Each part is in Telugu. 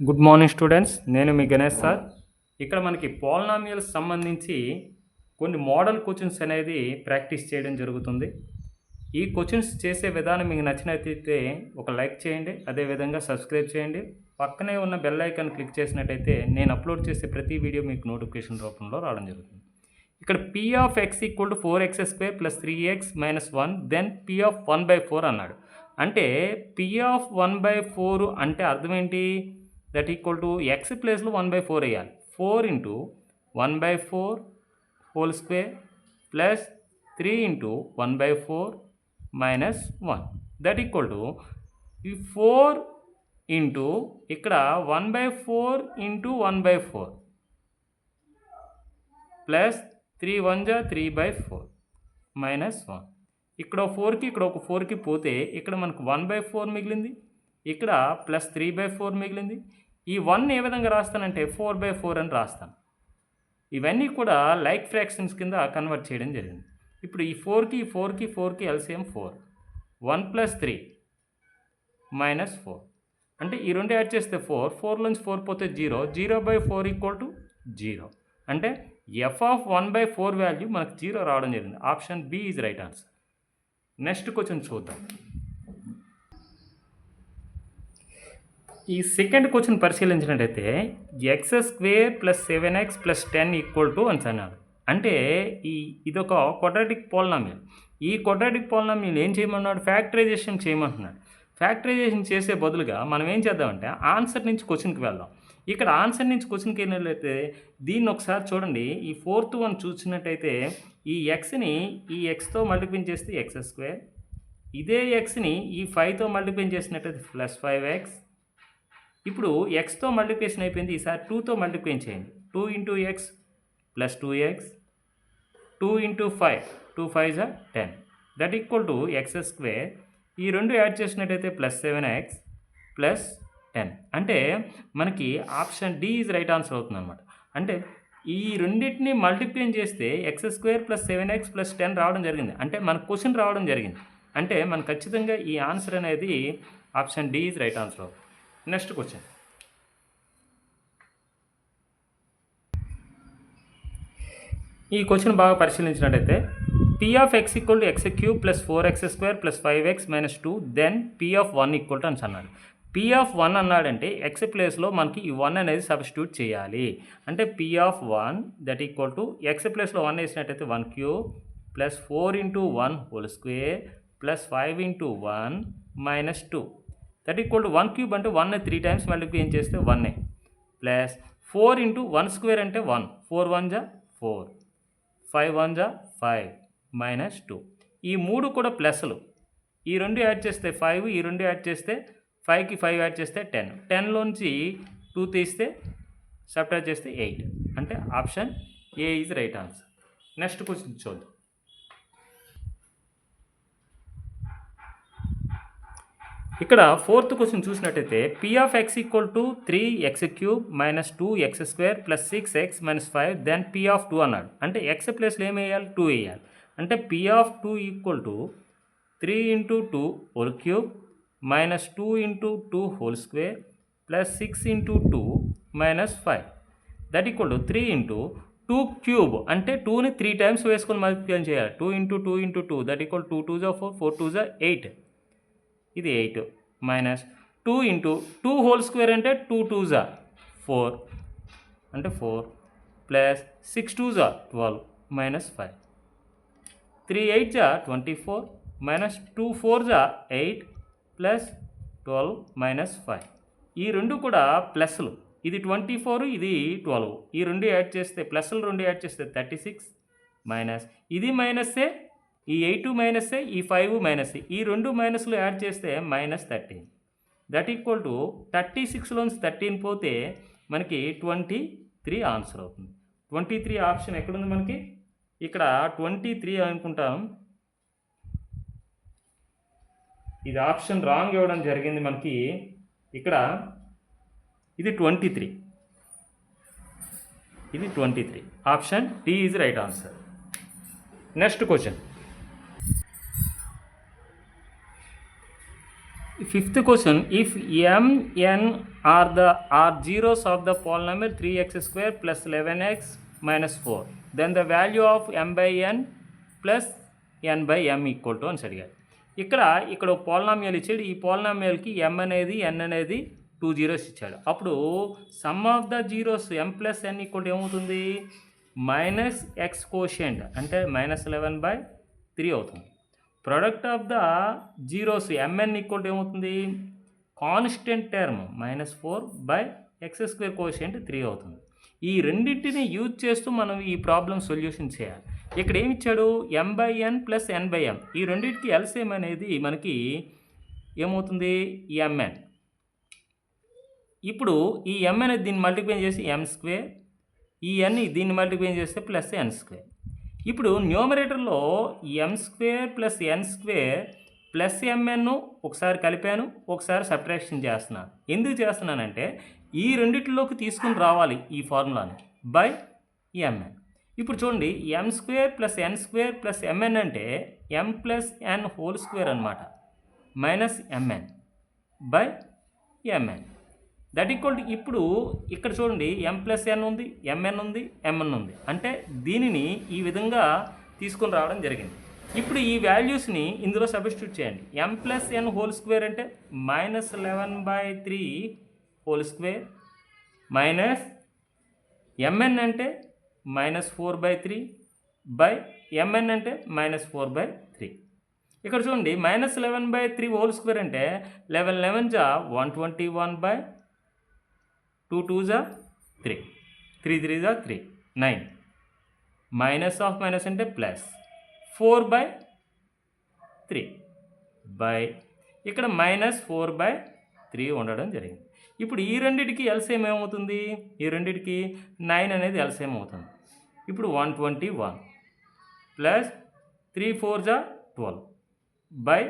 గుడ్ మార్నింగ్ స్టూడెంట్స్, నేను మీ గణేష్ సార్. ఇక్కడ మనకి పాలినామియల్స్ సంబంధించి కొన్ని మోడల్ క్వశ్చన్స్ అనేది ప్రాక్టీస్ చేయడం జరుగుతుంది. ఈ క్వశ్చన్స్ చేసే విధానం మీకు నచ్చినట్లయితే ఒక లైక్ చేయండి, అదేవిధంగా సబ్స్క్రైబ్ చేయండి. పక్కనే ఉన్న బెల్ ఐకాన్ క్లిక్ చేసినట్టయితే నేను అప్లోడ్ చేసే ప్రతి వీడియో మీకు నోటిఫికేషన్ రూపంలో రావడం జరుగుతుంది. ఇక్కడ p of x equal to 4x² plus 3x minus 1 then p of 1/4 అన్నాడు. అంటే p of 1/4 అంటే అర్థం ఏంటి? దట్ ఈక్వల్ టు ఎక్స్ ప్లేస్లో 1/4 వేయాలి. 4 into 1/4 whole square plus 3 into 1/4 minus 1 that equal to ఈ 4 ఇంటూ ఇక్కడ 1/4 ఇంటూ 1/4 ప్లస్ 3 1 జా 3/4 మైనస్ 1. ఇక్కడ 4కి ఇక్కడ ఒక 4కి పోతే ఇక్కడ మనకు 1/4 మిగిలింది, ఇక్కడ ప్లస్ 3/4 మిగిలింది. ఈ 1 ఏ విధంగా రాస్తానంటే 4/4 అని రాస్తాను. ఇవన్నీ కూడా లైక్ ఫ్రాక్షన్స్ కింద కన్వర్ట్ చేయడం జరిగింది. ఇప్పుడు ఈ 4కి ఎల్సిఎం 4, 1 ప్లస్ 3 మైనస్ 4 అంటే ఈ రెండు యాడ్ చేస్తే 4 నుంచి 4 పోతే 0, 0/4 ఈక్వల్ టు 0. అంటే f of 1/4 వాల్యూ మనకు 0 రావడం జరిగింది. Option B is right answer. Next question చూద్దాం. ఈ సెకండ్ క్వశ్చన్ పరిశీలించినట్టయితే x² plus 7x plus 10 equal to అని అన్నాడు. అంటే ఇదొక క్వాడ్రాటిక్ పాలినామియల్. ఈ క్వాడ్రాటిక్ పాలినామియల్ ఏం చేయమన్నాడు? ఫ్యాక్టరైజేషన్ చేయమంటున్నాడు. ఫ్యాక్టరైజేషన్ చేసే బదులుగా మనం ఏం చేద్దామంటే ఆన్సర్ నుంచి క్వశ్చన్కి వెళ్దాం. ఇక్కడ ఆన్సర్ నుంచి క్వశ్చన్కి వెళ్ళినట్లయితే దీన్ని ఒకసారి చూడండి. ఈ 4th వన్ చూసినట్టయితే ఈ ఎక్స్ని ఈ ఎక్స్తో మల్టిప్లై చేస్తే x², ఇదే ఎక్స్ని ఈ 5తో మల్టిప్లై చేసినట్టయితే ప్లస్ 5x. ఇప్పుడు ఎక్స్తో మల్టిప్లికేషన్ అయిపోయింది, ఈసారి 2తో మల్టిప్లై చేయండి. 2 into X plus 2x, 2 into 5, 2 5 జా 10 దట్ ఈక్వల్ టు x². ఈ రెండు యాడ్ చేసినట్టయితే ప్లస్ 7x ప్లస్ 10 అంటే మనకి option D is right answer అవుతుంది అనమాట. అంటే ఈ రెండింటిని మల్టిప్లై చేస్తే x² ప్లస్ 7x ప్లస్ 10 రావడం జరిగింది. అంటే మన క్వశ్చన్ రావడం జరిగింది. అంటే మనకు ఖచ్చితంగా ఈ ఆన్సర్ అనేది option D is right answer అవుతుంది. Next question. ఈ క్వశ్చన్ బాగా పరిశీలించినట్టయితే p of x equal to x³ plus 4x² plus 5x minus 2 then p of 1 equal to అని అన్నాడు. p of 1 అన్నాడంటే x ప్లేస్లో మనకి ఈ 1 అనేది సబ్స్టిట్యూట్ చేయాలి. అంటే p of 1 that equal to x ప్లేస్లో 1 వేసినట్టయితే 1³ plus 4 into 1 whole square plus 5 into 1 minus 2 that equal to 1³ అంటే 1 3 టైమ్స్ మల్టిప్లై చేస్తే 1 ప్లస్ 4 ఇంటూ 1² అంటే 1, 4 1 జా 4, 5 1 జా 5 మైనస్ 2. ఈ మూడు కూడా ప్లస్లు. ఈ రెండు యాడ్ చేస్తే 5, ఈ రెండు యాడ్ చేస్తే 5కి 5 యాడ్ చేస్తే 10, 10లోంచి 2 తీస్తే సబ్ట్రాక్ట్ చేస్తే 8. అంటే option A is right answer. Next question చూద్దాం. ఇక్కడ 4th క్వశ్చన్ చూసినట్టయితే p of x equal to 3x³ minus 2x² plus 6x minus 5 then p of 2 అన్నాడు. అంటే x ప్లేస్లో ఏం వేయాలి? 2 వేయాలి. అంటే p of 2 equal to 3 into 2 whole cube minus 2 into 2 whole square plus 6 into 2 minus 5 that equal to 3 into 2 cube అంటే 2ని 3 టైమ్స్ వేసుకొని మల్టిప్లై చేయాలి. 2 ఇంటూ 2 ఇంటూ 2 దట్ ఈక్వల్ 2 2 జా 4, 4 2 జా 8, ఇది 8 మైనస్ 2 ఇంటూ 2 హోల్ స్క్వేర్ అంటే 2 2 జా 4 అంటే 4 ప్లస్ 6 2 జా 12 మైనస్ 5, 3 8 జా 24 మైనస్ 2 4 జా 8 ప్లస్ 12 మైనస్ 5. ఈ రెండు కూడా ప్లస్లు. ఇది 24, ఇది 12. ఈ రెండు యాడ్ చేస్తే ప్లస్లు రెండు యాడ్ చేస్తే 36 మైనస్ ఇది మైనస్సే, ఈ 8 మైనస్సే, ఈ 5 మైనస్సే. ఈ రెండు మైనస్లు యాడ్ చేస్తే మైనస్ 13 దట్ ఈక్వల్ టు 36లోంచి 13 పోతే మనకి 23 ఆన్సర్ అవుతుంది. 23 ఆప్షన్ ఎక్కడుంది మనకి? ఇక్కడ 23 అనుకుంటాం. ఇది ఆప్షన్ రాంగ్ ఇవ్వడం జరిగింది మనకి. ఇక్కడ ఇది 23, ఇది 23. Option D is right answer. Next question. Fifth question, if m, n are zeros of the polynomial 3x square plus 11x minus 4, then the value of m by n plus n by m equal to అని అడిగారు. ఇక్కడ పోలినామియల్ ఇచ్చాడు. ఈ పోలినామియల్కి m అనేది n అనేది 2 జీరోస్ ఇచ్చాడు. అప్పుడు some of the zeros m plus n equal to ఏమవుతుంది? మైనస్ ఎక్స్ కోషియంట్ అంటే -11/3 అవుతుంది. Product of the zeros mn equal to ఏమవుతుంది? కాన్స్టెంట్ టర్మ్ -4/x² కోషియంట్ 3 అవుతుంది. ఈ రెండింటిని యూజ్ చేస్తూ మనం ఈ ప్రాబ్లం సొల్యూషన్ చేయాలి. ఇక్కడ ఏమి ఇచ్చాడు? m/n plus n/m. ఈ రెండింటికి ఎల్సిఎం అనేది మనకి ఏమవుతుంది? mn. ఇప్పుడు ఈ m అనేది దీన్ని మల్టిప్లై చేసి m², ఈ n దీన్ని మల్టిప్లై చేస్తే ప్లస్ n². ఇప్పుడు న్యూమరేటర్లో m² plus n² plus mn ఒకసారి కలిపాను, ఒకసారి సబ్ట్రాక్షన్ చేస్తున్నాను. ఎందుకు చేస్తున్నానంటే ఈ రెండిటిలోకి తీసుకుని రావాలి ఈ ఫార్ములాని బై mn. ఇప్పుడు చూడండి, m² plus n² plus mn అంటే m plus n whole square అనమాట, minus mn by mn. That equal to ఇప్పుడు ఇక్కడ చూడండి m ప్లస్ n ఉంది, mn ఉంది, mn ఉంది. అంటే దీనిని ఈ విధంగా తీసుకొని రావడం జరిగింది. ఇప్పుడు ఈ వాల్యూస్ని ఇందులో సబ్స్టిట్యూట్ చేయండి. m plus n whole square అంటే -11/3 హోల్ స్క్వేర్ మైనస్ mn అంటే -4/3 బై mn అంటే -4/3. ఇక్కడ చూడండి, -11/3 హోల్ స్క్వేర్ అంటే 11 జా 121/2 2 జా 3 3 3 జా 3 9 మైనస్ ఆఫ్ మైనస్ అంటే ప్లస్ 4/3 బై ఇక్కడ -4/3 ఉండడం జరిగింది. ఇప్పుడు ఈ రెండిటికి ఎల్సిఎం ఏమవుతుంది? ఈ రెండిటికి 9 అనేది ఎల్సిఎం అవుతుంది. ఇప్పుడు 121 ప్లస్ 3 4 జా 12 బై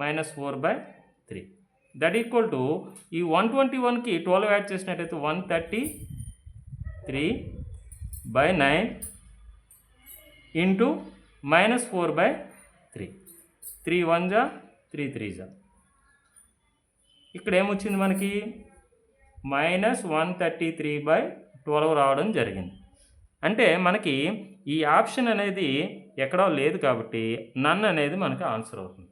-4/3. దట్ ఈక్వల్ టు ఈ 121కి 12 యాడ్ చేసినట్టయితే 133/9 ఇంటూ -4/3. 3 1 జా 3 3 జా. ఇక్కడ ఏమొచ్చింది మనకి? -133/12 రావడం జరిగింది. అంటే మనకి ఈ ఆప్షన్ అనేది ఎక్కడో లేదు కాబట్టి నన్ అనేది మనకి ఆన్సర్ అవుతుంది.